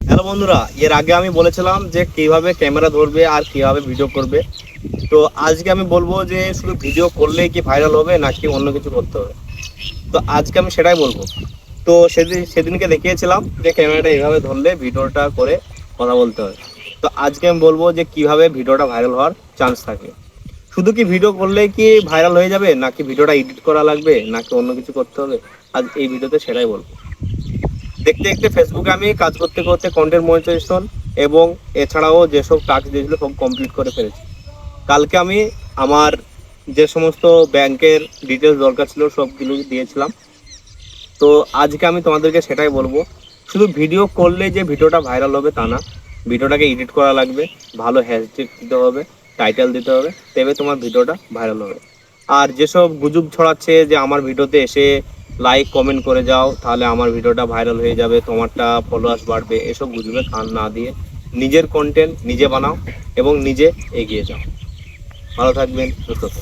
Hello বন্ধুরা, এর আগে আমি বলেছিলাম যে কিভাবে ক্যামেরা ধরবে আর কিভাবে ভিডিও করবে। তো আজকে আমি বলবো যে শুধু ভিডিও করলেই কি ভাইরাল হবে নাকি অন্য কিছু করতে হবে। তো আজকে আমি সেটাই বলবো। তো সেদিনকে দেখিয়েছিলাম যে ক্যামেরাটা এইভাবে ধরলে ভিডিওটা করে কথা বলতে হয়। তো আজকে আমি বলবো যে কিভাবে ভিডিওটা ভাইরাল হওয়ার চান্স থাকে। শুধু কি ভিডিও করলেই কি ভাইরাল হয়ে যাবে নাকি ভিডিওটা এডিট করা লাগবে নাকি অন্য কিছু করতে হবে, আজ এই ভিডিওতে সেটাই বলবো। দেখতে দেখতে ফেসবুকে আমি কাজ করতে করতে কন্টেন্ট মনিটাইজেশন এবং এছাড়াও যেসব টাস্ক দিয়েছিল সব কমপ্লিট করে ফেলেছি। কালকে আমি আমার যে সমস্ত ব্যাংকের ডিটেলস দরকার ছিল সবগুলো দিয়েছিলাম। তো আজকে আমি তোমাদেরকে সেটাই বলবো। শুধু ভিডিও করলে যে ভিডিওটা ভাইরাল হবে তা না, ভিডিওটাকে এডিট করা লাগবে, ভালো হ্যাশট্যাগ দিতে হবে, টাইটেল দিতে হবে, তবে তোমার ভিডিওটা ভাইরাল হবে। আর যেসব গুজব ছড়াচ্ছে যে আমার ভিডিওতে এসে লাইক কমেন্ট করে যাও তাহলে আমার ভিডিওটা ভাইরাল হয়ে যাবে, তোমারটা ফলোয়ার্স বাড়বে, এসব গুজবে কান না দিয়ে নিজের কন্টেন্ট নিজে বানাও এবং নিজে এগিয়ে যাও। ভালো থাকবেন, সুস্থ থাকবেন।